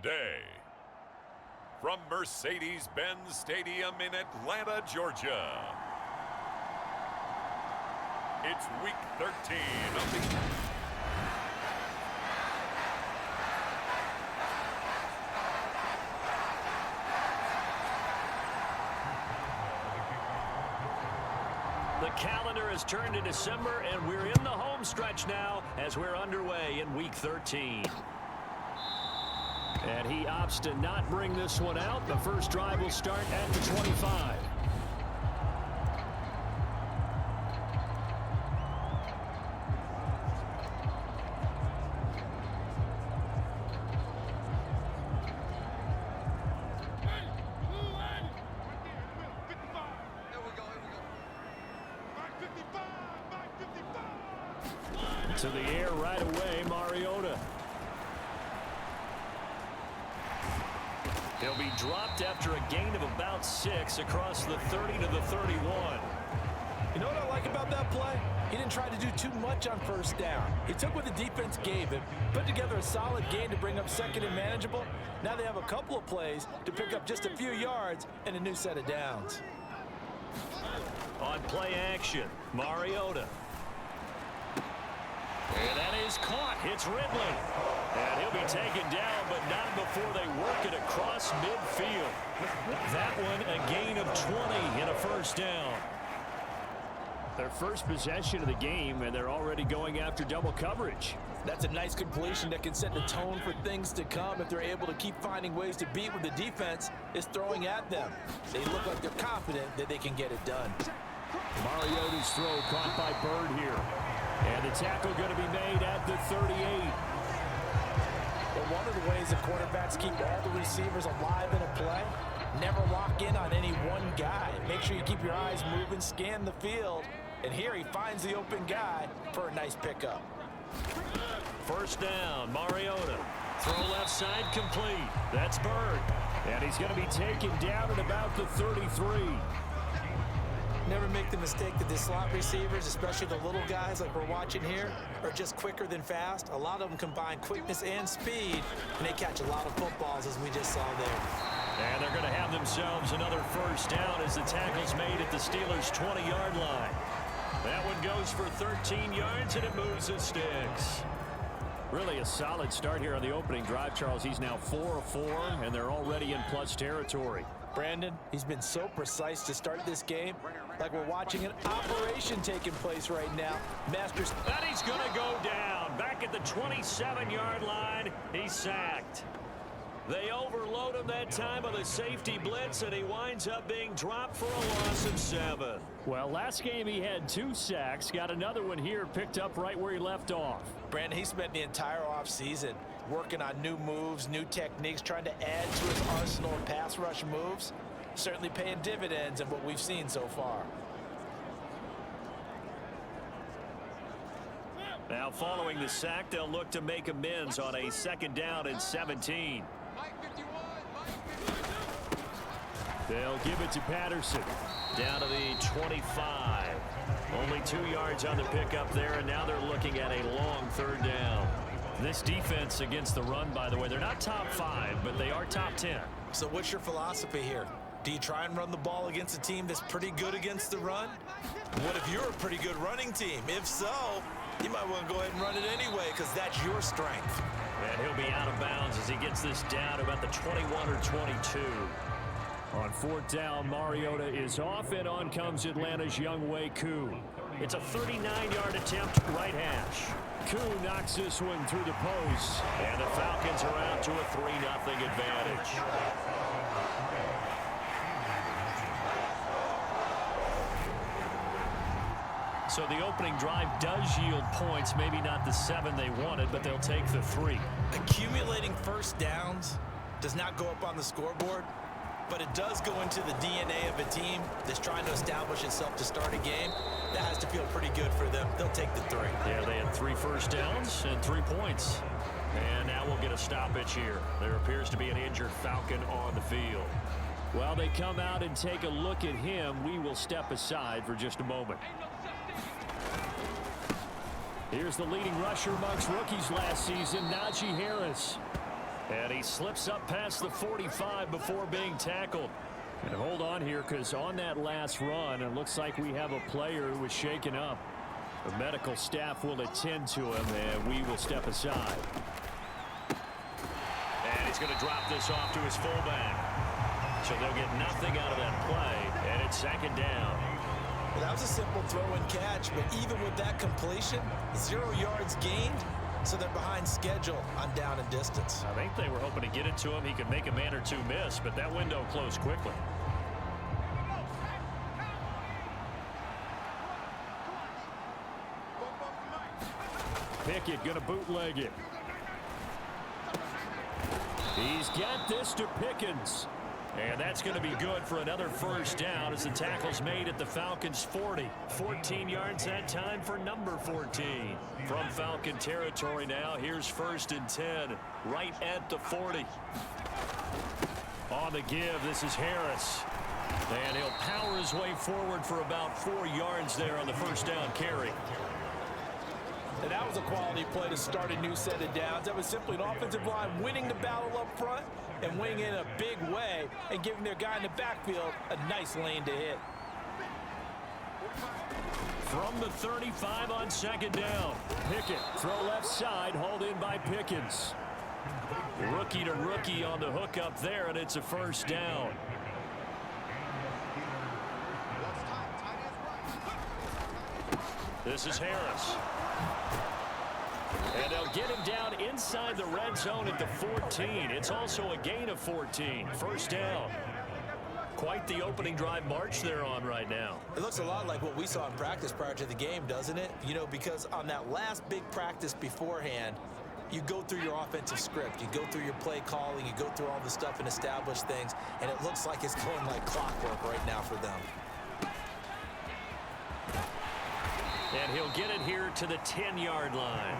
today. From Mercedes-Benz Stadium in Atlanta, Georgia, it's Week 13 of the... The calendar has turned to December, and we're in the home stretch now as we're underway in Week 13. And he opts to not bring this one out. The first drive will start at the 25. To the air right away, Mariota. He'll be dropped after a gain of about 6 across the 30 to the 31. You know what I like about that play? He didn't try to do too much on first down. He took what the defense gave him, put together a solid gain to bring up second and manageable. Now they have a couple of plays to pick up just a few yards and a new set of downs. On play action, Mariota. And that is caught. It's Ridley. And he'll be taken down, but not before they work it across midfield. That one a gain of 20 and a first down. Their first possession of the game, and they're already going after double coverage. That's a nice completion that can set the tone for things to come if they're able to keep finding ways to beat what the defense is throwing at them. They look like they're confident that they can get it done. Mariota's throw caught by Bird here. And the tackle going to be made at the 38. Well, one of the ways the quarterbacks keep all the receivers alive in a play, never lock in on any one guy. Make sure you keep your eyes moving, scan the field. And here he finds the open guy for a nice pickup. First down, Mariota. Throw left side complete. That's Bird. And he's going to be taken down at about the 33. Never make the mistake that the slot receivers, especially the little guys like we're watching here, are just quicker than fast. A lot of them combine quickness and speed, and they catch a lot of footballs, as we just saw there. And they're going to have themselves another first down as the tackle's made at the Steelers' 20-yard line. That one goes for 13 yards, and it moves the sticks. Really a solid start here on the opening drive, Charles. He's now 4 of 4, and they're already in plus territory. Brandon, he's been so precise to start this game, like we're watching an operation taking place right now. Masters. And he's going to go down. Back at the 27-yard line, he's sacked. They overload him that time on the safety blitz, and he winds up being dropped for a loss of 7. Well, last game he had 2 sacks. Got another one here, picked up right where he left off. Brandon, he spent the entire offseason working on new moves, new techniques, trying to add to his arsenal of pass rush moves. Certainly paying dividends in what we've seen so far. Now following the sack, they'll look to make amends on a second down and 17. They'll give it to Patterson. Down to the 25. Only 2 yards on the pickup there, and now they're looking at a long third down. This defense against the run, by the way, they're not top 5, but they are top 10. So what's your philosophy here? Do you try and run the ball against a team that's pretty good against the run? What if you're a pretty good running team? If so, you might want to go ahead and run it anyway because that's your strength. And he'll be out of bounds as he gets this down about the 21 or 22. On fourth down, Mariota is off, and on comes Atlanta's Younghoe Koo. It's a 39-yard attempt, right hash. Koo knocks this one through the post, and the Falcons are out to a 3-0 advantage. So the opening drive does yield points, maybe not the 7 they wanted, but they'll take the 3. Accumulating first downs does not go up on the scoreboard, but it does go into the DNA of a team that's trying to establish itself to start a game. That has to feel pretty good for them. They'll take the 3. Yeah, they had 3 first downs and 3 points. And now we'll get a stoppage here. There appears to be an injured Falcon on the field. While they come out and take a look at him, we will step aside for just a moment. Here's the leading rusher amongst rookies last season, Najee Harris. And he slips up past the 45 before being tackled. And hold on here, because on that last run, it looks like we have a player who was shaken up. The medical staff will attend to him, and we will step aside. And he's going to drop this off to his fullback. So they'll get nothing out of that play, and it's second down. Well, that was a simple throw and catch, but even with that completion, 0 yards gained, so they're behind schedule on down and distance. I think they were hoping to get it to him. He could make a man or two miss, but that window closed quickly. Pickett going to bootleg it. He's got this to Pickens. And that's going to be good for another first down as the tackle's made at the Falcons' 40. 14 yards that time for number 14. From Falcon territory now, here's 1st and 10, right at the 40. On the give, this is Harris. And he'll power his way forward for about 4 yards there on the first down carry. And that was a quality play to start a new set of downs. That was simply an offensive line winning the battle up front and winning in a big way and giving their guy in the backfield a nice lane to hit. From the 35 on second down. Pickett, throw left side, hauled in by Pickens. Rookie to rookie on the hook up there, and it's a first down. This is Harris. And they'll get him down inside the red zone at the 14. It's also a gain of 14. First down. Quite the opening drive march they're on right now. It looks a lot like what we saw in practice prior to the game, doesn't it? You know, because on that last big practice beforehand, you go through your offensive script. You go through your play calling. You go through all the stuff and establish things. And it looks like it's going like clockwork right now for them. And he'll get it here to the 10-yard line.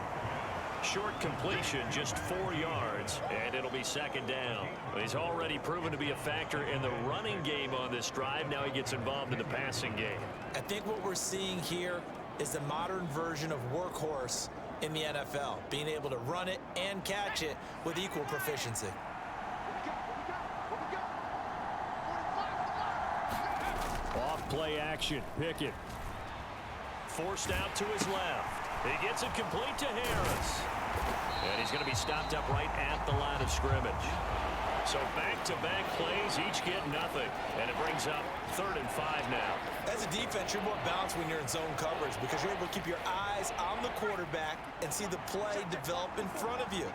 Short completion, just 4 yards, and it'll be second down. He's already proven to be a factor in the running game on this drive. Now he gets involved in the passing game. I think what we're seeing here is the modern version of workhorse in the NFL, being able to run it and catch it with equal proficiency. Off play action, Pickett. Forced out to his left. He gets it complete to Harris. And he's going to be stopped up right at the line of scrimmage. So back-to-back plays, each get nothing. And it brings up 3rd and 5 now. As a defense, you're more balanced when you're in zone coverage because you're able to keep your eyes on the quarterback and see the play develop in front of you.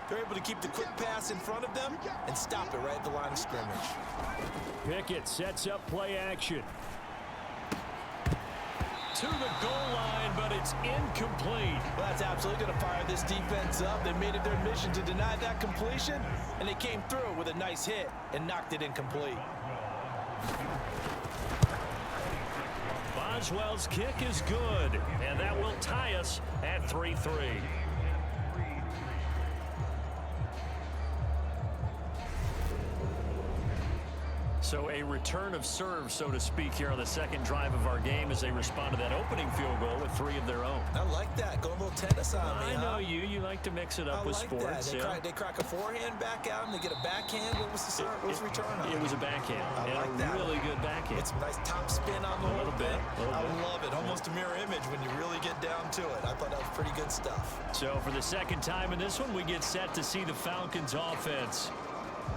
They're able to keep the quick pass in front of them and stop it right at the line of scrimmage. Pickett sets up play action. To the goal line, but it's incomplete. Well, that's absolutely going to fire this defense up. They made it their mission to deny that completion, and they came through with a nice hit and knocked it incomplete. Boswell's kick is good, and that will tie us at 3-3. So a return of serve, so to speak, here on the second drive of our game as they respond to that opening field goal with 3 of their own. I like that. Going a little tennis on me, I know you. You like to mix it up with sports. They crack a forehand back out and they get a backhand. What was the serve? What was the return on? It was a backhand. I like that. Really good backhand. It's a nice top spin on the whole thing. I love it. Almost a mirror image when you really get down to it. I thought that was pretty good stuff. So for the second time in this one, we get set to see the Falcons offense.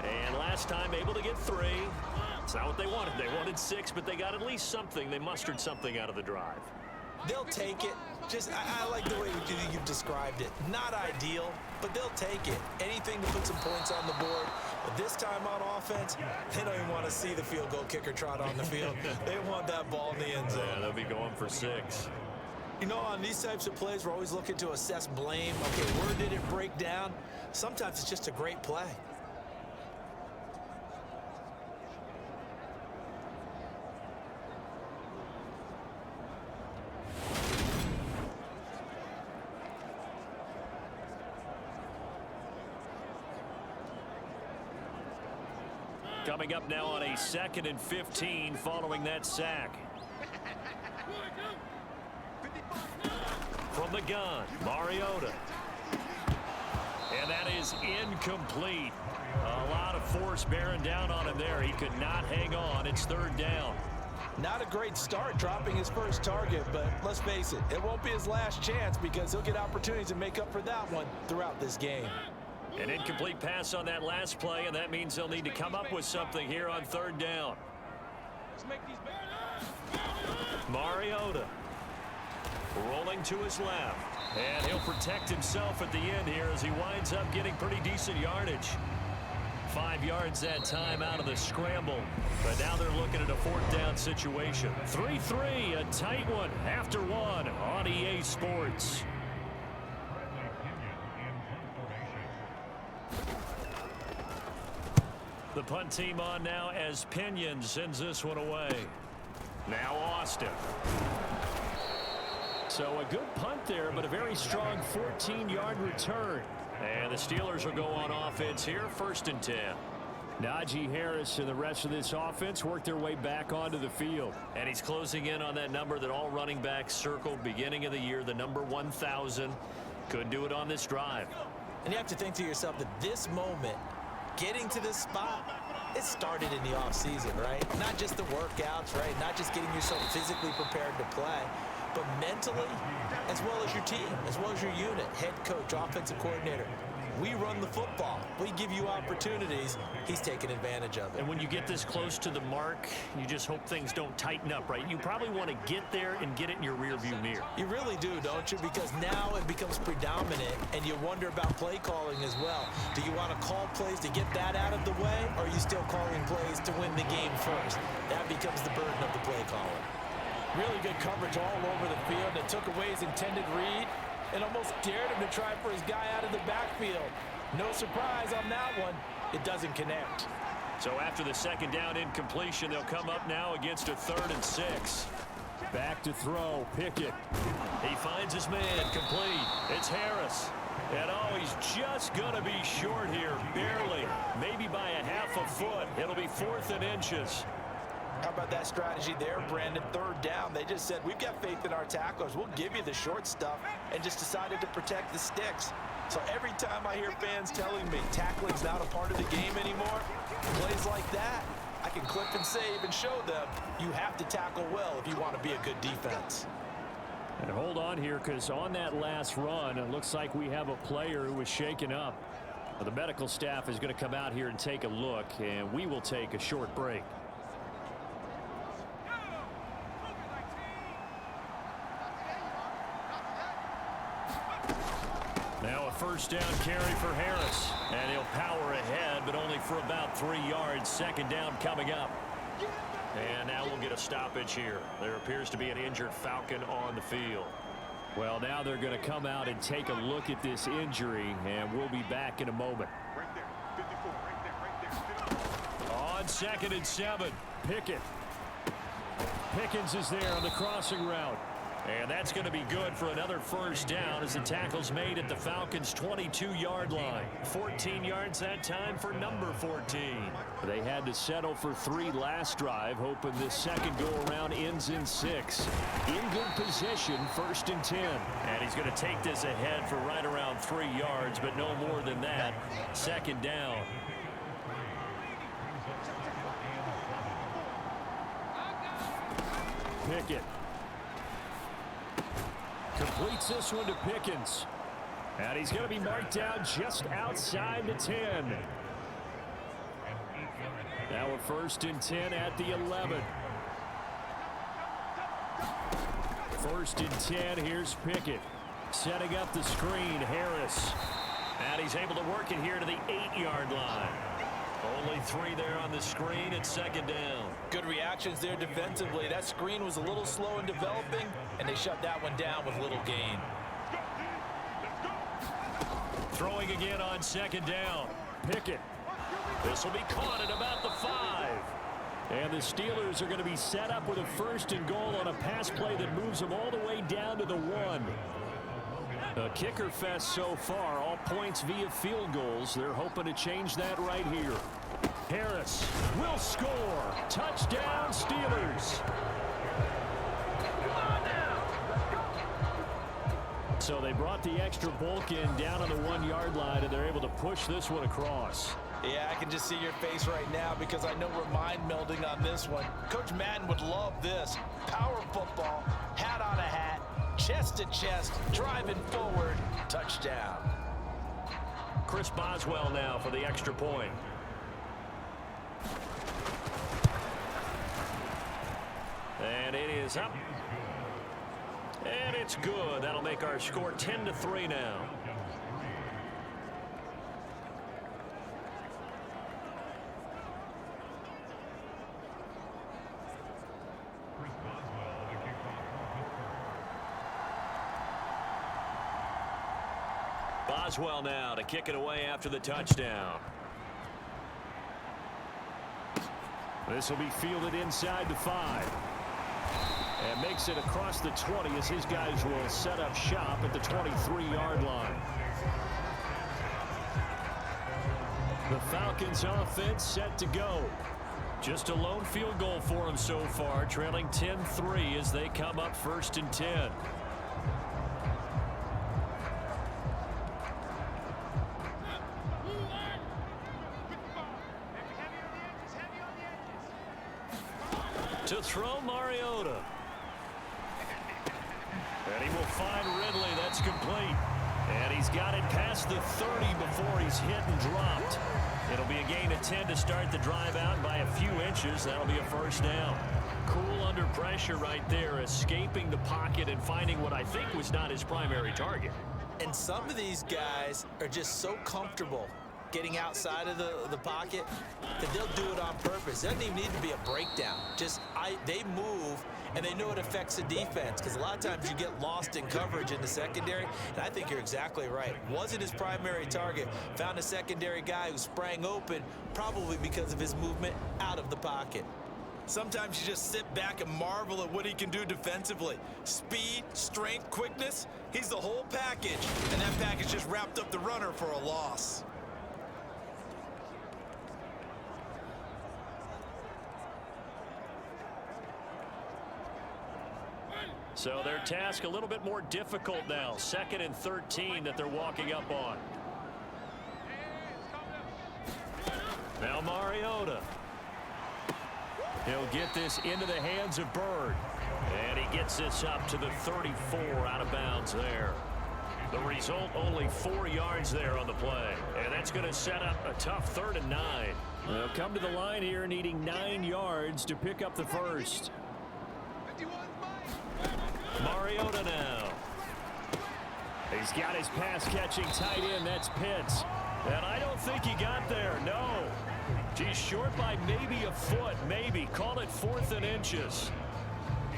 And last time able to get 3. It's not what they wanted. They wanted 6, but they got at least something. They mustered something out of the drive. They'll take it. I like the way you've described it. Not ideal, but they'll take it. Anything to put some points on the board. But this time on offense, they don't even want to see the field goal kicker trot on the field. They want that ball in the end zone. Yeah, they'll be going for 6. You know, on these types of plays, we're always looking to assess blame. Okay, where did it break down? Sometimes it's just a great play. Coming up now on a 2nd and 15 following that sack. From the gun, Mariota. And that is incomplete. A lot of force bearing down on him there. He could not hang on. It's third down. Not a great start dropping his first target, but let's face it, it won't be his last chance because he'll get opportunities to make up for that one throughout this game. An incomplete pass on that last play, and that means they'll need to come up with something here on third down. Mariota rolling to his left, and he'll protect himself at the end here as he winds up getting pretty decent yardage. 5 yards that time out of the scramble, but now they're looking at a fourth down situation. 3-3, a tight one after one on EA Sports. The punt team on now as Pinion sends this one away. Now Austin. So a good punt there, but a very strong 14-yard return. And the Steelers will go on offense here, 1st and 10. Najee Harris and the rest of this offense work their way back onto the field. And he's closing in on that number that all running backs circled beginning of the year, the number 1,000. Could do it on this drive. And you have to think to yourself that this moment, getting to this spot, it started in the offseason, right? Not just the workouts, right? Not just getting yourself physically prepared to play, but mentally, as well as your team, as well as your unit, head coach, offensive coordinator. We run the football. We give you opportunities. He's taking advantage of it. And when you get this close to the mark, you just hope things don't tighten up, right? You probably want to get there and get it in your rearview mirror. You really do, don't you? Because now it becomes predominant, and you wonder about play calling as well. Do you want to call plays to get that out of the way, or are you still calling plays to win the game first? That becomes the burden of the play caller. Really good coverage all over the field that took away his intended read and almost dared him to try for his guy out of the backfield. No surprise on that one. It doesn't connect. So after the second down incompletion, they'll come up now against a 3rd and 6. Back to throw, Pickett. He finds his man, complete. It's Harris. And oh, he's just going to be short here, barely. Maybe by a half a foot. It'll be 4th and inches. How about that strategy there, Brandon? 3rd down. They just said, we've got faith in our tacklers. We'll give you the short stuff, and just decided to protect the sticks. So every time I hear fans telling me tackling's not a part of the game anymore, plays like that, I can clip and save and show them you have to tackle well if you want to be a good defense. And hold on here, because on that last run, it looks like we have a player who was shaken up. The medical staff is going to come out here and take a look, and we will take a short break. Now a 1st down carry for Harris, and he'll power ahead, but only for about 3 yards. 2nd down coming up. And now we'll get a stoppage here. There appears to be an injured Falcon on the field. Well, now they're going to come out and take a look at this injury, and we'll be back in a moment. Right there, 54, right there. On 2nd and 7, Pickett. Pickens is there on the crossing route. And that's going to be good for another 1st down as the tackle's made at the Falcons' 22-yard line. 14 yards that time for number 14. They had to settle for 3 last drive, hoping this second go-around ends in 6. In good position, 1st and 10. And he's going to take this ahead for right around 3 yards, but no more than that. 2nd down. Pickett. Completes this one to Pickens. And he's going to be marked down just outside the 10. Now a 1st and 10 at the 11. 1st and 10, here's Pickett. Setting up the screen, Harris. And he's able to work it here to the 8-yard line. Only 3 there on the screen at 2nd down. Good reactions there defensively. That screen was a little slow in developing, and they shut that one down with little gain. Throwing again on 2nd down. Pickett. This will be caught at about the 5. And the Steelers are going to be set up with a 1st and goal on a pass play that moves them all the way down to the 1. A kicker fest so far, all points via field goals. They're hoping to change that right here. Harris will score. Touchdown, Steelers. So they brought the extra bulk in down on the 1-yard line, and they're able to push this one across. Yeah, I can just see your face right now because I know we're mind melding on this one. Coach Madden would love this. Power football, hat on a hat, chest to chest, driving forward, touchdown. Chris Boswell now for the extra point. And it is up. And it's good. That'll make our score 10-3 now. Boswell now to kick it away after the touchdown. This will be fielded inside the 5. And makes it across the 20 as his guys will set up shop at the 23-yard line. The Falcons offense set to go. Just a lone field goal for them so far, trailing 10-3 as they come up 1st and 10. To throw Mariota. And he will find Ridley. That's complete. And he's got it past the 30 before he's hit and dropped. It'll be a gain of 10 to start the drive out by a few inches. That'll be a 1st down. Cool under pressure right there, escaping the pocket and finding what I think was not his primary target. And some of these guys are just so comfortable getting outside of the pocket that they'll do it on purpose. It doesn't even need to be a breakdown. They move, and they know it affects the defense because a lot of times you get lost in coverage in the secondary, and I think you're exactly right. Wasn't his primary target. Found a secondary guy who sprang open, probably because of his movement out of the pocket. Sometimes you just sit back and marvel at what he can do defensively. Speed, strength, quickness, he's the whole package, and that package just wrapped up the runner for a loss. So their task a little bit more difficult now. 2nd and 13 that they're walking up on. Now Mariota. He'll get this into the hands of Bird. And he gets this up to the 34 out of bounds there. The result, only 4 yards there on the play. And that's going to set up a tough 3rd and 9. They'll come to the line here needing 9 yards to pick up the first. Mariota now. He's got his pass-catching tight end. That's Pitts. And I don't think he got there. No. He's short by maybe a foot. Maybe. Call it 4th and inches.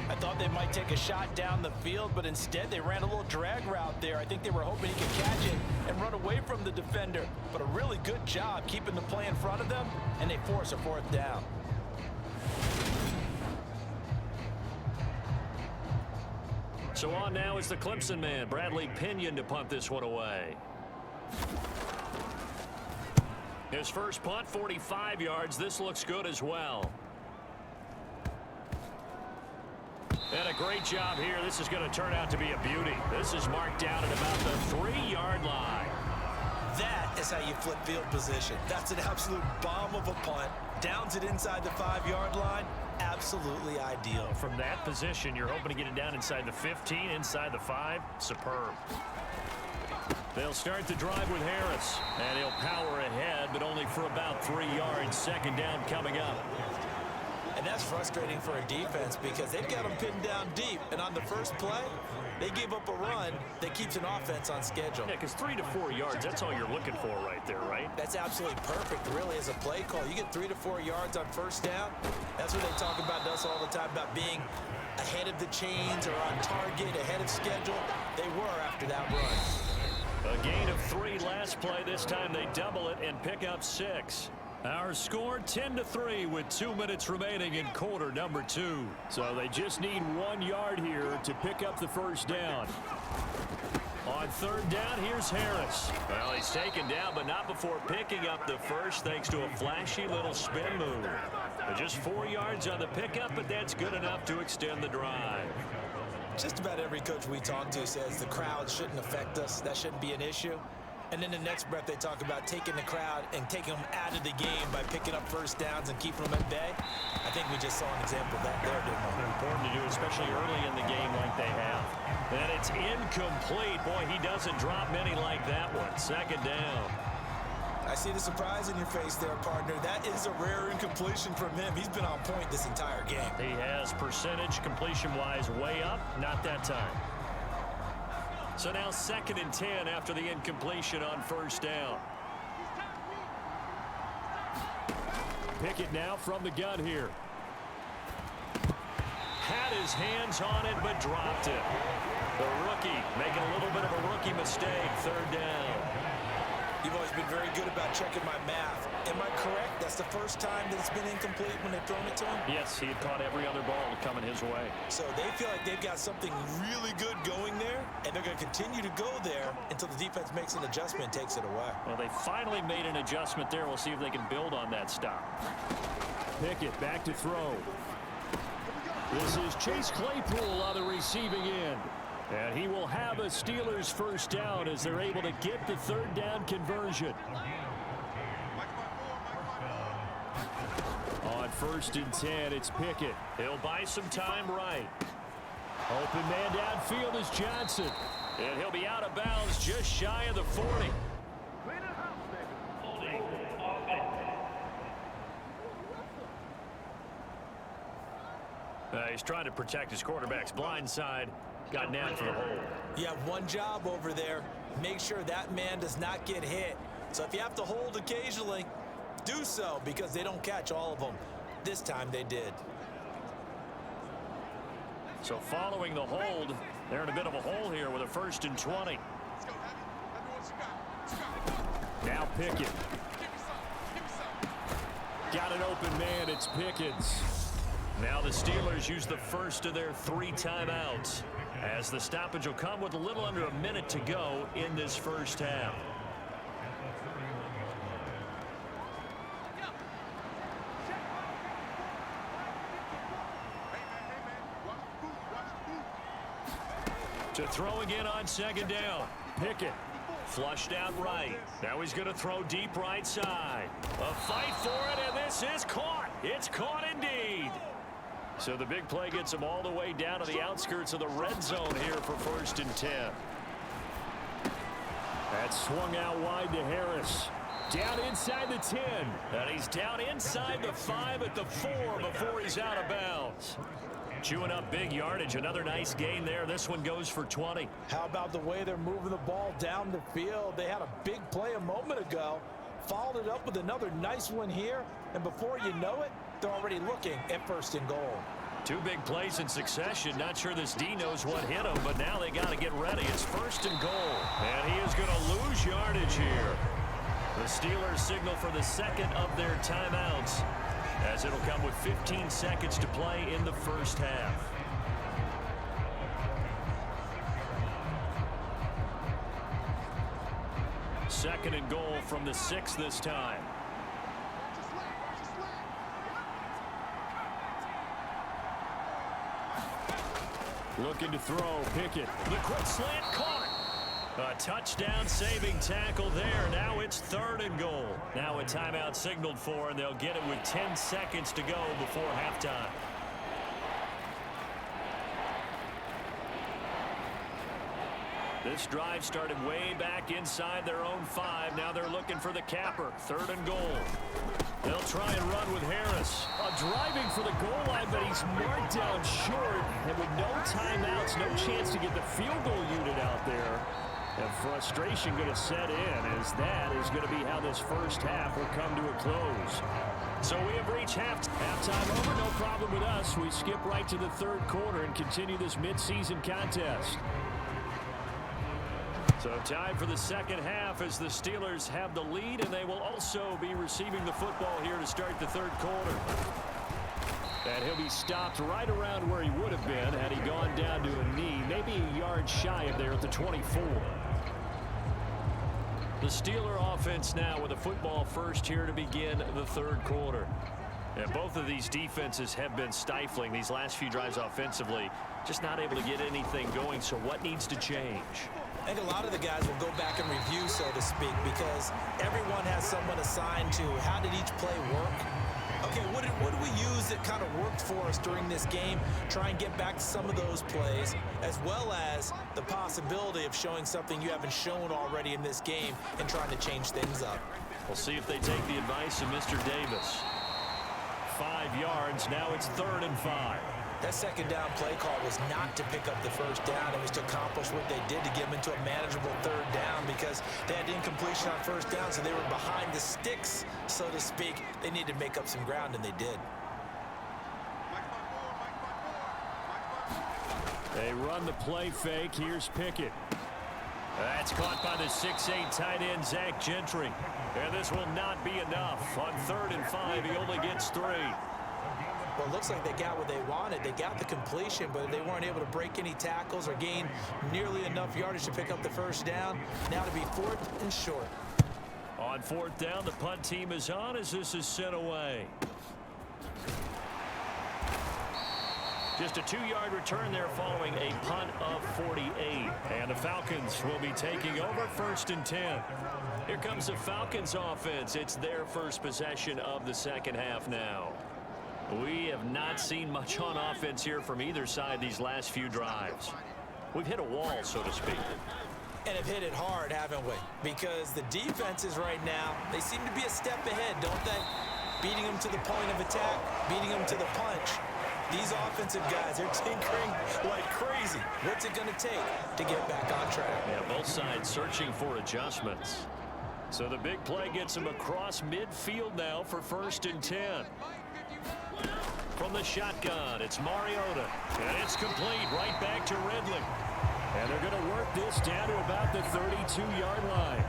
I thought they might take a shot down the field, but instead they ran a little drag route there. I think they were hoping he could catch it and run away from the defender. But a really good job keeping the play in front of them, and they force a 4th down. So on now is the Clemson man, Bradley Pinion, to punt this one away. His first punt, 45 yards. This looks good as well. And a great job here. This is going to turn out to be a beauty. This is marked down at about the 3-yard line. That is how you flip field position. That's an absolute bomb of a punt. Downs it inside the 5-yard line. Absolutely ideal. From that position, you're hoping to get it down inside the 15, inside the 5. Superb. They'll start the drive with Harris. And he'll power ahead, but only for about 3 yards. 2nd down coming up. And that's frustrating for a defense because they've got them pinned down deep. And on the first play, they give up a run that keeps an offense on schedule. Yeah, because 3 to 4 yards, that's all you're looking for right there, right? That's absolutely perfect, really, as a play call. You get 3 to 4 yards on 1st down. That's what they talk about to us all the time, about being ahead of the chains or on target, ahead of schedule. They were after that run. A gain of 3 last play. This time they double it and pick up 6. Our score 10-3 with 2 minutes remaining in quarter number 2. So they just need 1 yard here to pick up the first down. On 3rd down, here's Harris. Well, he's taken down, but not before picking up the first thanks to a flashy little spin move. Just 4 yards on the pickup, but that's good enough to extend the drive. Just about every coach we talk to says the crowd shouldn't affect us. That shouldn't be an issue. And then the next breath they talk about taking the crowd and taking them out of the game by picking up first downs and keeping them at bay. I think we just saw an example of that there, didn't we? Important to do, especially early in the game like they have. And it's incomplete. Boy, he doesn't drop many like that one. Second down. I see the surprise in your face there, partner. That is a rare incompletion from him. He's been on point this entire game. He has percentage completion-wise way up. Not that time. So now 2nd and 10 after the incompletion on first down. Pickett now from the gun here. Had his hands on it, but dropped it. The rookie making a little bit of a rookie mistake. 3rd down. You've always been very good about checking my math. Am I correct? That's the first time that it's been incomplete when they've thrown it to him? Yes, he had caught every other ball coming his way. So they feel like they've got something really good going there, and they're going to continue to go there until the defense makes an adjustment and takes it away. Well, they finally made an adjustment there. We'll see if they can build on that stop. Pickett back to throw. This is Chase Claypool on the receiving end. And he will have a Steelers first down as they're able to get the 3rd down conversion. On 1st and 10, it's Pickett. He'll buy some time right. Open man downfield is Johnson. And he'll be out of bounds just shy of the 40. He's trying to protect his quarterback's blind side. Got nabbed for the hold. You have one job over there. Make sure that man does not get hit. So if you have to hold occasionally, do so, because they don't catch all of them. This time they did. So following the hold, they're in a bit of a hole here with a 1st and 20. Now Pickett. Got an open man. It's Pickens. Now the Steelers use the first of their 3 timeouts, as the stoppage will come with a little under a minute to go in this first half. To throw again on 2nd down. Pickett flushed out right. Now he's going to throw deep right side. A fight for it, and this is caught. It's caught indeed. So the big play gets him all the way down to the outskirts of the red zone here for 1st and 10. That swung out wide to Harris. Down inside the 10. And he's down inside the 5 at the 4 before he's out of bounds. Chewing up big yardage. Another nice gain there. This one goes for 20. How about the way they're moving the ball down the field? They had a big play a moment ago. Followed it up with another nice one here. And before you know it, they're already looking at 1st and goal. 2 big plays in succession. Not sure this D knows what hit him, but now they got to get ready. It's 1st and goal. And he is going to lose yardage here. The Steelers signal for the 2nd of their timeouts, as it'll come with 15 seconds to play in the first half. Second and goal from the 6 this time. Looking to throw. Pickett. The quick slant caught. A touchdown saving tackle there. Now it's 3rd and goal. Now a timeout signaled for, and they'll get it with 10 seconds to go before halftime. This drive started way back inside their own 5. Now they're looking for the capper. 3rd and goal. They'll try and run with Harris. Driving for the goal line, but he's marked down short. And with no timeouts, no chance to get the field goal unit out there. And frustration going to set in, as that is going to be how this first half will come to a close. So we have reached halftime over. No problem with us. We skip right to the 3rd quarter and continue this midseason contest. So time for the 2nd half as the Steelers have the lead, and they will also be receiving the football here to start the 3rd quarter. And he'll be stopped right around where he would have been had he gone down to a knee, maybe a yard shy of there at the 24. The Steeler offense now with a football first here to begin the 3rd quarter. And both of these defenses have been stifling these last few drives offensively. just not able to get anything going. So what needs to change? I think a lot of the guys will go back and review, so to speak, because everyone has someone assigned to how did each play work. Okay, what did we use that kind of worked for us during this game? Try and get back to some of those plays, as well as the possibility of showing something you haven't shown already in this game and trying to change things up. We'll see if they take the advice of Mr. Davis. 5 yards, now it's 3rd and 5. That second down play call was not to pick up the first down. It was to accomplish what they did to get them into a manageable 3rd down because they had incompletion on first down, so they were behind the sticks, so to speak. They needed to make up some ground, and they did. They run the play fake. Here's Pickett. That's caught by the 6'8" tight end, Zach Gentry. And this will not be enough. On 3rd and 5, he only gets 3. Well, it looks like they got what they wanted. They got the completion, but they weren't able to break any tackles or gain nearly enough yardage to pick up the first down. Now to be 4th and short. On 4th down, the punt team is on as this is sent away. Just a 2-yard return there following a punt of 48. And the Falcons will be taking over 1st and 10. Here comes the Falcons offense. It's their first possession of the second half now. We have not seen much on offense here from either side these last few drives. We've hit a wall, so to speak. And have hit it hard, haven't we? Because the defenses right now, they seem to be a step ahead, don't they? Beating them to the point of attack, beating them to the punch. These offensive guys are tinkering like crazy. What's it going to take to get back on track? Yeah, both sides searching for adjustments. So the big play gets them across midfield now for 1st and 10. From the shotgun, it's Mariota. And it's complete right back to Ridley. And they're going to work this down to about the 32-yard line.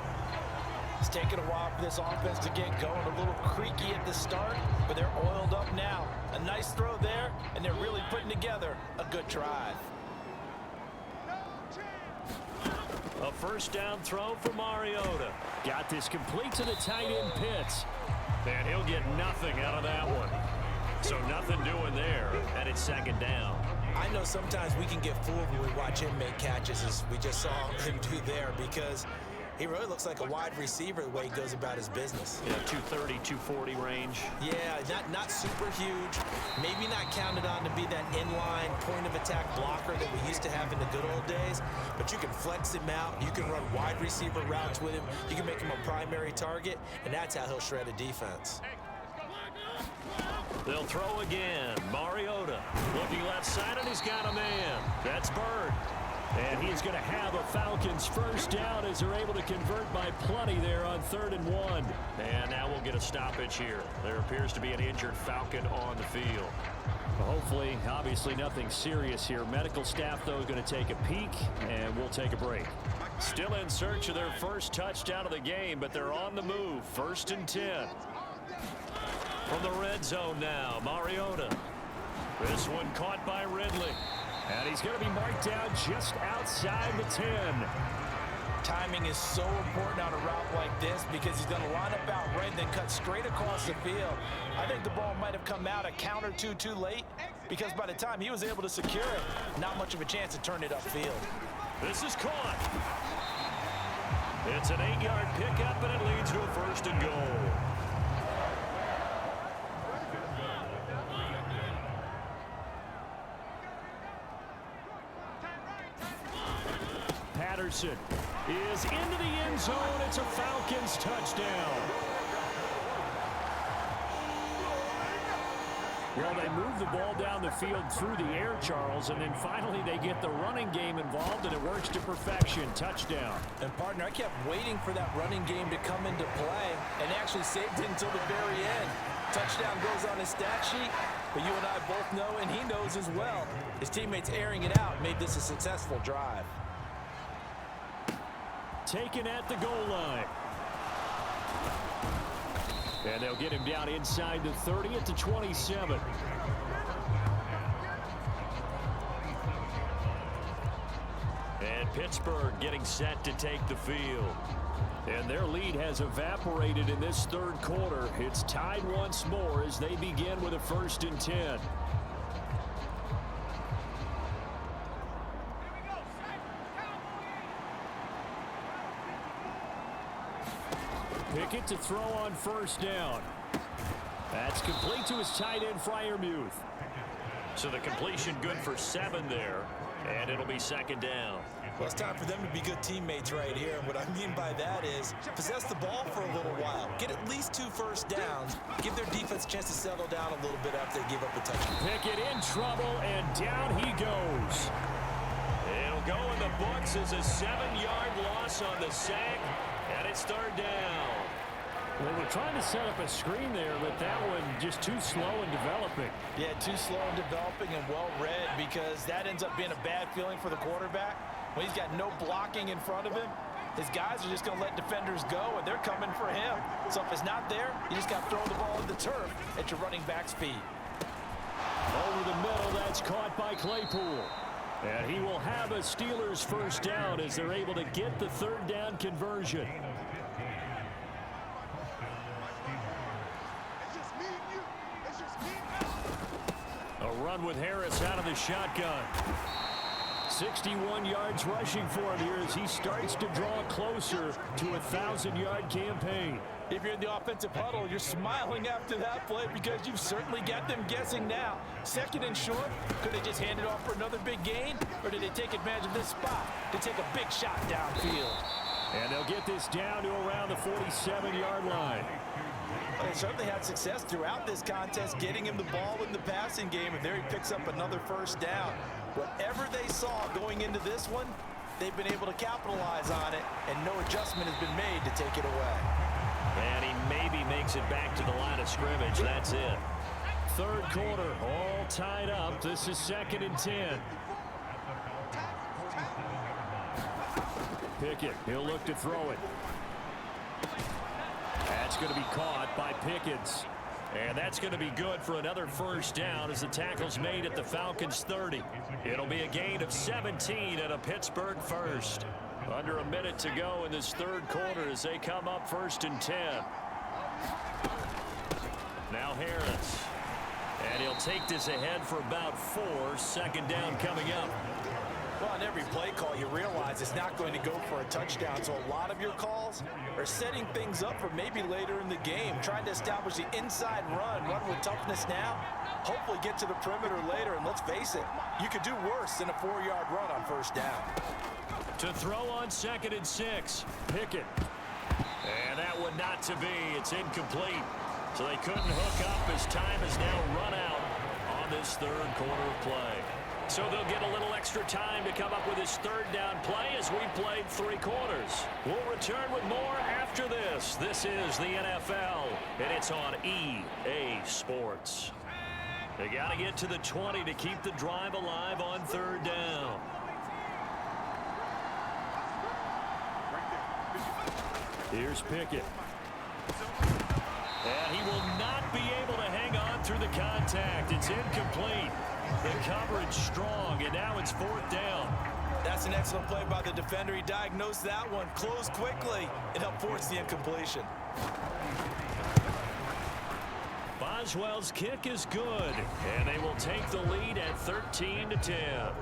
It's taken a while for this offense to get going. A little creaky at the start, but they're oiled up now. A nice throw there, and they're really putting together a good drive. A first down throw for Mariota. Got this complete to the tight end Pitts. And he'll get nothing out of that one. So nothing doing there, and it's 2nd down. I know sometimes we can get fooled when we watch him make catches, as we just saw him do there, because he really looks like a wide receiver the way he goes about his business. Yeah, 230, 240 range. Yeah, not super huge. Maybe not counted on to be that inline point of attack blocker that we used to have in the good old days, but you can flex him out. You can run wide receiver routes with him. You can make him a primary target, and that's how he'll shred a defense. They'll throw again. Mariota looking left side, and he's got a man. That's Bird. And he's going to have a Falcons first down as they're able to convert by plenty there on 3rd and 1. And now we'll get a stoppage here. There appears to be an injured Falcon on the field. Hopefully, obviously nothing serious here. Medical staff, though, is going to take a peek, and we'll take a break. Still in search of their first touchdown of the game, but they're on the move. 1st and 10. From the red zone now, Mariota. This one caught by Ridley. And he's going to be marked down just outside the 10. Timing is so important on a route like this because he's going to line up out right and then cut straight across the field. I think the ball might have come out a count or two too late because by the time he was able to secure it, not much of a chance to turn it upfield. This is caught. It's an 8-yard pickup, and it leads to a 1st and goal. Patterson is into the end zone. It's a Falcons touchdown. Well, they move the ball down the field through the air, Charles, and then finally they get the running game involved, and it works to perfection. Touchdown. And, partner, I kept waiting for that running game to come into play and actually saved it until the very end. Touchdown goes on his stat sheet, but you and I both know, and he knows as well, his teammates airing it out made this a successful drive. Taken at the goal line. And they'll get him down inside the 30 at the 27. And Pittsburgh getting set to take the field. And their lead has evaporated in this 3rd quarter. It's tied once more as they begin with a 1st and 10. Pickett to throw on first down. That's complete to his tight end, Freiermuth. So the completion good for 7 there, and it'll be second down. Well, it's time for them to be good teammates right here. And what I mean by that is possess the ball for a little while. Get at least 2 first downs. Give their defense a chance to settle down a little bit after they give up a touchdown. Pickett in trouble, and down he goes. It'll go in the books as a 7-yard loss on the sack, and it's third down. They were trying to set up a screen there, but that one just too slow in developing. Yeah, too slow in developing and well read, because that ends up being a bad feeling for the quarterback. When he's got no blocking in front of him, his guys are just going to let defenders go, and they're coming for him. So if it's not there, you just got to throw the ball in the turf at your running back speed. Over the middle, that's caught by Claypool. And he will have a Steelers first down as they're able to get the third down conversion. A run with Harris out of the shotgun. 61 yards rushing for him here as he starts to draw closer to a 1,000-yard campaign. If you're in the offensive huddle, you're smiling after that play because you've certainly got them guessing now. Second and short, could they just hand it off for another big gain? Or did they take advantage of this spot to take a big shot downfield? And they'll get this down to around the 47-yard line. They certainly had success throughout this contest getting him the ball in the passing game, and there he picks up another first down. Whatever they saw going into this one, they've been able to capitalize on it, and no adjustment has been made to take it away. And he maybe makes it back to the line of scrimmage. That's it. Third quarter, all tied up. This is 2nd and 10. Pickett, he'll look to throw it. That's going to be caught by Pickens. And that's going to be good for another first down as the tackle's made at the Falcons 30. It'll be a gain of 17 and a Pittsburgh first. Under a minute to go in this third quarter as they come up 1st and 10. Now Harris. And he'll take this ahead for about 4. Second down coming up. Well, on every play call, you realize it's not going to go for a touchdown. So a lot of your calls are setting things up for maybe later in the game, trying to establish the inside run with toughness now, hopefully get to the perimeter later. And let's face it, you could do worse than a 4-yard run on first down. To throw on 2nd and 6, Pickett. And that one not to be. It's incomplete. So they couldn't hook up as time is now run out on this third quarter of play. So they'll get a little extra time to come up with his third down play as we played 3 quarters. We'll return with more after this. This is the NFL, and it's on EA Sports. They got to get to the 20 to keep the drive alive on third down. Here's Pickett. And he will not be able to hang on through the contact. It's incomplete. The coverage strong, and now it's 4th down. That's an excellent play by the defender. He diagnosed that one, closed quickly, and helped force the incompletion. Boswell's kick is good, and they will take the lead at 13-10.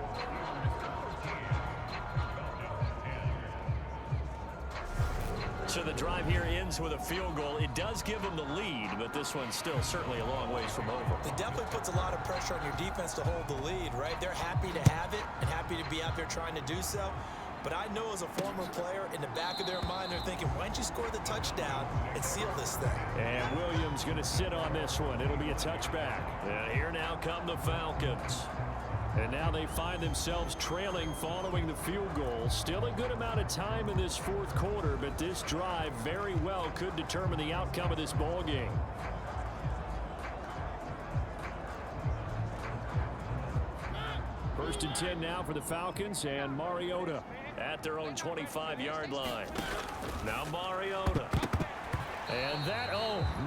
So the drive here ends with a field goal. It does give them the lead, but this one's still certainly a long ways from over. It definitely puts a lot of pressure on your defense to hold the lead, right? They're happy to have it and happy to be out there trying to do so. But I know as a former player, in the back of their mind, they're thinking, why don't you score the touchdown and seal this thing? And Williams going to sit on this one. It'll be a touchback. And here now come the Falcons. And now they find themselves trailing following the field goal. Still a good amount of time in this fourth quarter, but this drive very well could determine the outcome of this ball game. First and 10 now for the Falcons, and Mariota at their own 25-yard line. Now Mariota. And that,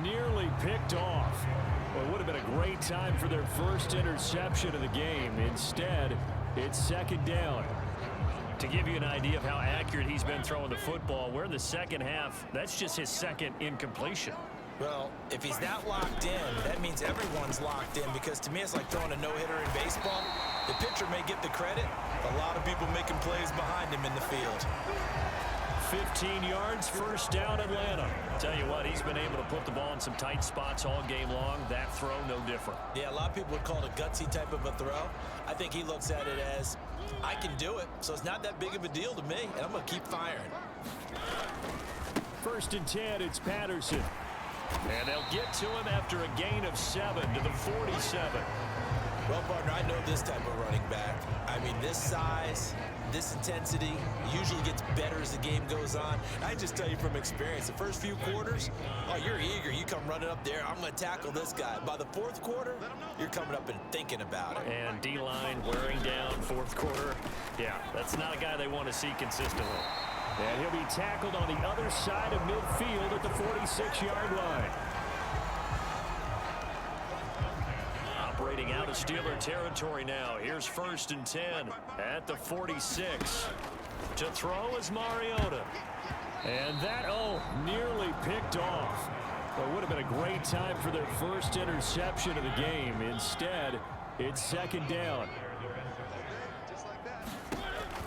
nearly picked off. Well, it would have been a great time for their first interception of the game. Instead, it's second down. To give you an idea of how accurate he's been throwing the football, we're in the second half. That's just his second incompletion. Well, if he's that locked in, that means everyone's locked in, because to me it's like throwing a no-hitter in baseball. The pitcher may get the credit, a lot of people making plays behind him in the field. 15 yards, first down Atlanta. Tell you what, he's been able to put the ball in some tight spots all game long. That throw, no different. Yeah, a lot of people would call it a gutsy type of a throw. I think he looks at it as, I can do it, so it's not that big of a deal to me, and I'm going to keep firing. First and 10, it's Patterson. And they'll get to him after a gain of 7 to the 47. Well, partner, I know this type of running back. I mean, this size, this intensity usually gets better as the game goes on. I just tell you from experience, the first few quarters, oh, you're eager. You come running up there, I'm going to tackle this guy. By the fourth quarter, you're coming up and thinking about it. And D-line wearing down fourth quarter. Yeah, that's not a guy they want to see consistently. And he'll be tackled on the other side of midfield at the 46-yard line. Operating out of Steeler territory now. Here's first and 10 at the 46. To throw is Mariota. And that, nearly picked off. It would have been a great time for their first interception of the game. Instead, it's second down.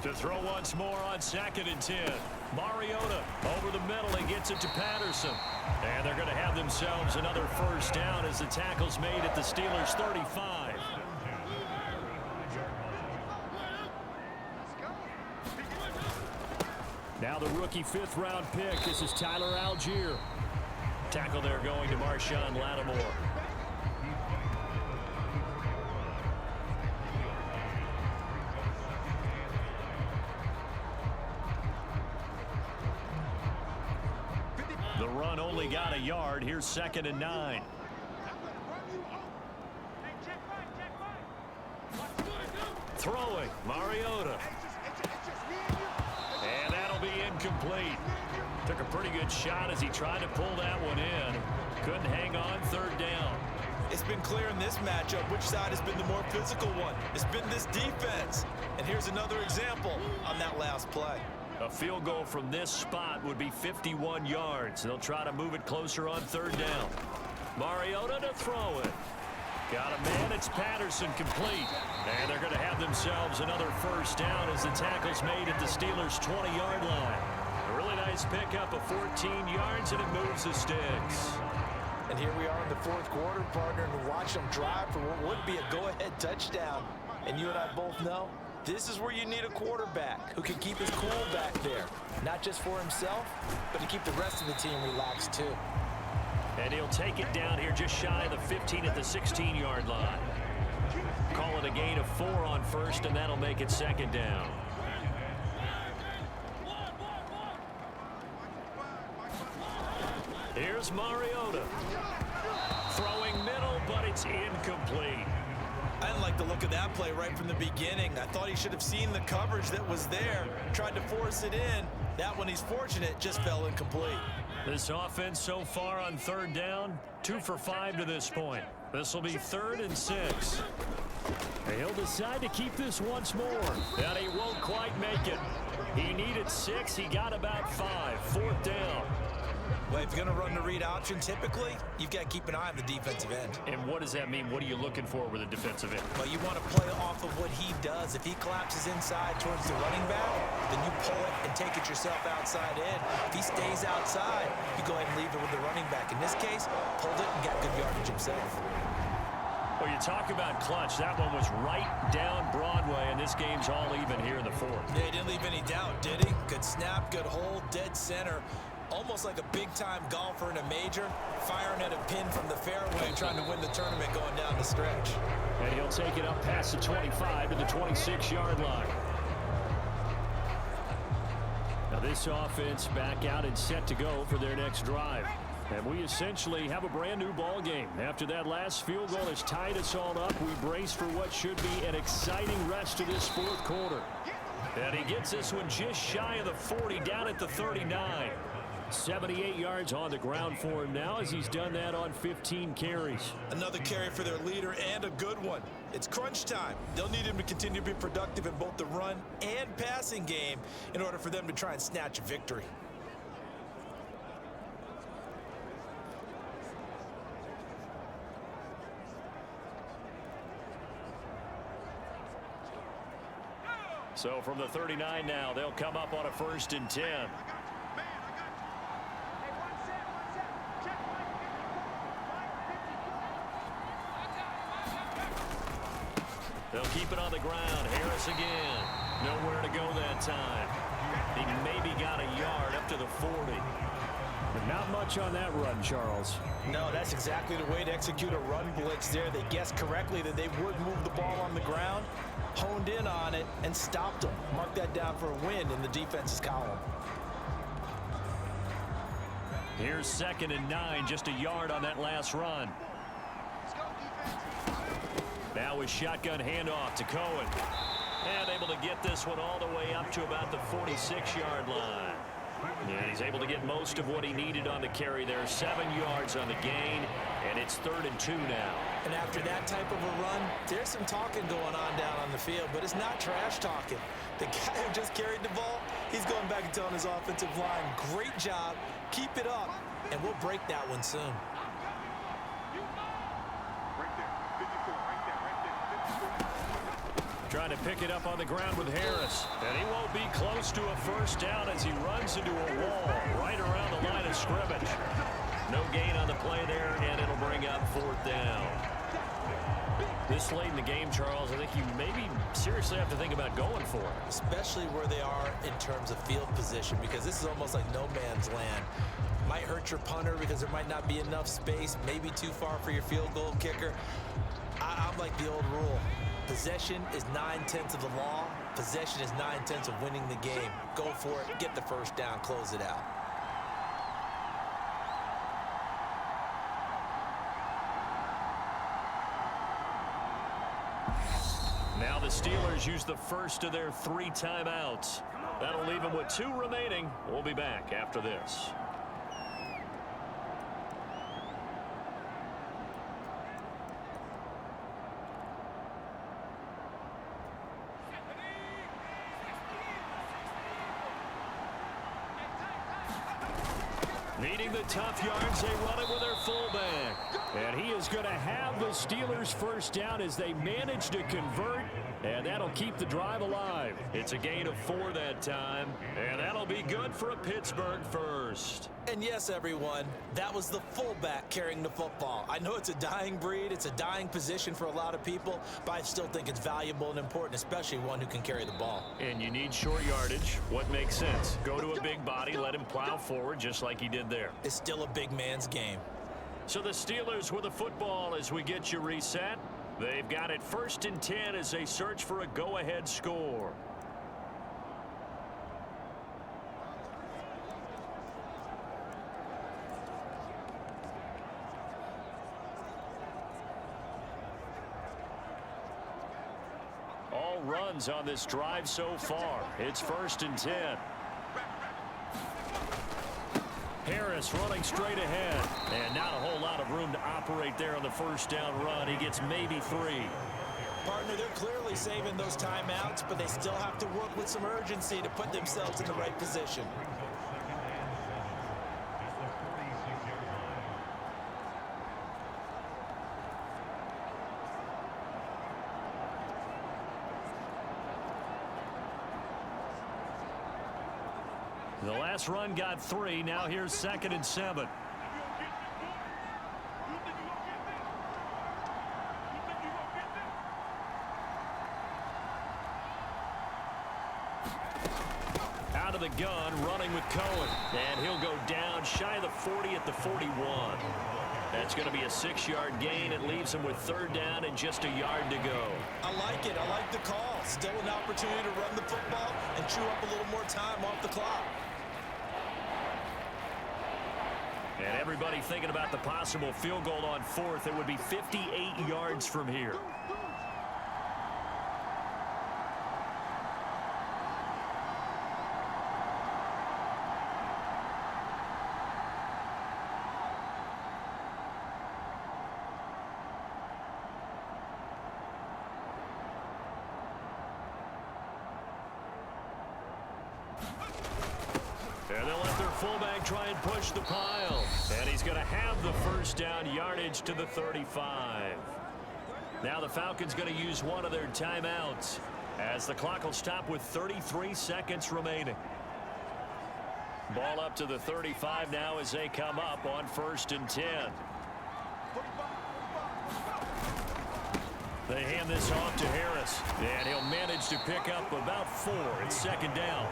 To throw once more on second and 10. Mariota over the middle. He gets it to Patterson. And they're going to have themselves another first down as the tackle's made at the Steelers' 35. Now the rookie fifth-round pick. This is Tyler Algier. Tackle there going to Marshawn Lattimore. The run only got a yard. Here's second and 9. Throwing, Mariota. And that'll be incomplete. Took a pretty good shot as he tried to pull that one in. Couldn't hang on, third down. It's been clear in this matchup which side has been the more physical one. It's been this defense. And here's another example on that last play. A field goal from this spot would be 51 yards. They'll try to move it closer on third down. Mariota to throw it. Got a man. It's Patterson complete. And they're going to have themselves another first down as the tackle's made at the Steelers' 20-yard line. A really nice pickup of 14 yards, and it moves the sticks. And here we are in the fourth quarter, partner, and watch them drive for what would be a go-ahead touchdown. And you and I both know this is where you need a quarterback who can keep his cool back there. Not just for himself, but to keep the rest of the team relaxed too. And he'll take it down here just shy of the 15 at the 16-yard line. Call it a gain of 4 on first, and that'll make it second down. Here's Mariota. Throwing middle, but it's incomplete. I didn't like the look of that play right from the beginning. I thought he should have seen the coverage that was there, tried to force it in. That one, he's fortunate, just fell incomplete. This offense so far on third down, 2 for 5 to this point. This will be 3rd and 6. He'll decide to keep this once more, and he won't quite make it. He needed 6. He got about 5. 4th down. Well, if you're going to run the read option, typically, you've got to keep an eye on the defensive end. And what does that mean? What are you looking for with a defensive end? Well, you want to play off of what he does. If he collapses inside towards the running back, then you pull it and take it yourself outside in. If he stays outside, you go ahead and leave it with the running back. In this case, pulled it and got good yardage himself. Well, you talk about clutch. That one was right down Broadway, and this game's all even here in the 4th. Yeah, he didn't leave any doubt, did he? Good snap, good hold, dead center. Almost like a big-time golfer in a major, firing at a pin from the fairway, trying to win the tournament going down the stretch. And he'll take it up past the 25 to the 26-yard line. Now this offense back out and set to go for their next drive. And we essentially have a brand-new ball game. After that last field goal has tied us all up, we brace for what should be an exciting rest of this 4th quarter. And he gets this one just shy of the 40, down at the 39. 78 yards on the ground for him now as he's done that on 15 carries. Another carry for their leader and a good one. It's crunch time. They'll need him to continue to be productive in both the run and passing game in order for them to try and snatch a victory. So from the 39 now, they'll come up on a 1st and 10. They'll keep it on the ground. Harris again. Nowhere to go that time. He maybe got a yard up to the 40. But not much on that run, Charles. No, that's exactly the way to execute a run blitz there. They guessed correctly that they would move the ball on the ground, honed in on it, and stopped them. Mark that down for a win in the defense's column. Here's 2nd and 9, just a yard on that last run. Now a shotgun handoff to Cohen. And able to get this one all the way up to about the 46-yard line. And he's able to get most of what he needed on the carry there. 7 yards on the gain, and it's 3rd and 2 now. And after that type of a run, there's some talking going on down on the field, but it's not trash talking. The guy who just carried the ball, he's going back and telling his offensive line, great job, keep it up, and we'll break that one soon. Trying to pick it up on the ground with Harris. And he won't be close to a first down as he runs into a wall right around the line of scrimmage. No gain on the play there, and it'll bring up 4th down. This late in the game, Charles, I think you maybe seriously have to think about going for it. Especially where they are in terms of field position, because this is almost like no man's land. Might hurt your punter because there might not be enough space, maybe too far for your field goal kicker. I'm like the old rule. Possession is 9/10 of the law. Possession is 9/10 of winning the game. Go for it, get the first down, close it out. Now the Steelers use the first of their 3 timeouts. That'll leave them with 2 remaining. We'll be back after this. Needing the tough yards, they run it with their fullback. And he is going to have the Steelers first down as they manage to convert, and that'll keep the drive alive. It's a gain of 4 that time, and that'll be good for a Pittsburgh first. And yes, everyone, that was the fullback carrying the football. I know it's a dying breed, it's a dying position for a lot of people, but I still think it's valuable and important, especially one who can carry the ball. And you need short yardage. What makes sense? Go to a big body, let him plow forward just like he did there. It's still a big man's game. So the Steelers with the football as we get you reset. They've got it 1st and 10 as they search for a go-ahead score. All runs on this drive so far. It's 1st and 10. Harris running straight ahead. And not a whole lot of room to operate there on the first down run. He gets maybe 3. Partner, they're clearly saving those timeouts, but they still have to work with some urgency to put themselves in the right position. The last run got 3. Now here's 2nd and 7. Out of the gun, running with Cohen. And he'll go down shy of the 40 at the 41. That's going to be a 6-yard gain. It leaves him with 3rd down and just a yard to go. I like it. I like the call. Still an opportunity to run the football and chew up a little more time off the clock. And everybody thinking about the possible field goal on 4th. It would be 58 yards from here. And they'll let their fullback try and push the pile. And he's going to have the first down yardage to the 35. Now the Falcons going to use one of their timeouts as the clock will stop with 33 seconds remaining. Ball up to the 35 now as they come up on 1st and 10. They hand this off to Harris, and he'll manage to pick up about 4. It's second down.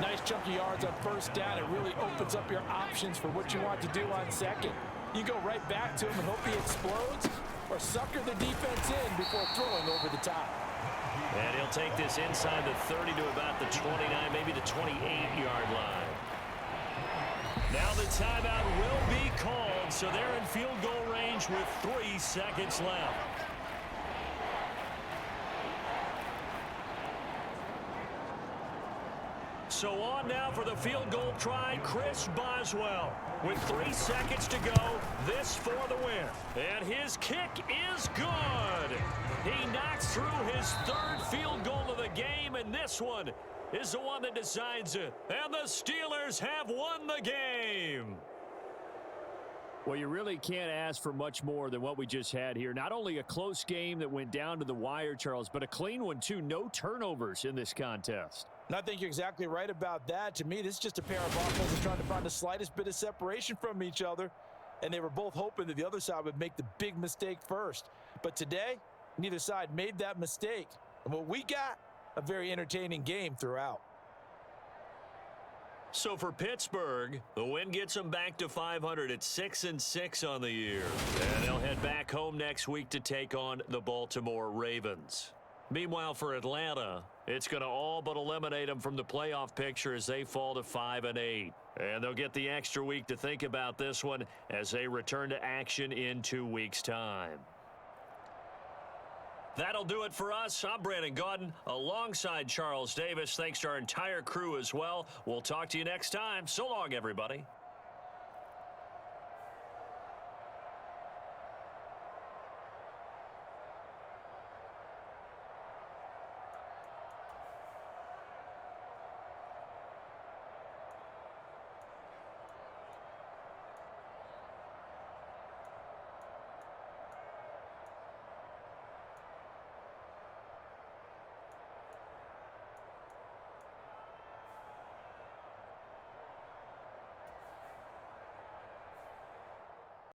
Nice chunky yards on first down. It really opens up your options for what you want to do on second. You go right back to him and hope he explodes, or sucker the defense in before throwing over the top. And he'll take this inside the 30 to about the 29, maybe the 28-yard line. Now the timeout will be called, so they're in field goal range with 3 seconds left. So on now for the field goal try, Chris Boswell. With 3 seconds to go, this for the win. And his kick is good. He knocks through his 3rd field goal of the game, and this one is the one that decides it. And the Steelers have won the game. Well, you really can't ask for much more than what we just had here. Not only a close game that went down to the wire, Charles, but a clean one, too. No turnovers in this contest. And I think you're exactly right about that. To me, this is just a pair of offenses trying to find the slightest bit of separation from each other. And they were both hoping that the other side would make the big mistake first. But today, neither side made that mistake. And what we got, a very entertaining game throughout. So for Pittsburgh, the win gets them back to 500 at 6-6 on the year. And they'll head back home next week to take on the Baltimore Ravens. Meanwhile, for Atlanta, it's going to all but eliminate them from the playoff picture as they fall to 5-8. And they'll get the extra week to think about this one as they return to action in 2 weeks' time. That'll do it for us. I'm Brandon Gaudin alongside Charles Davis. Thanks to our entire crew as well. We'll talk to you next time. So long, everybody.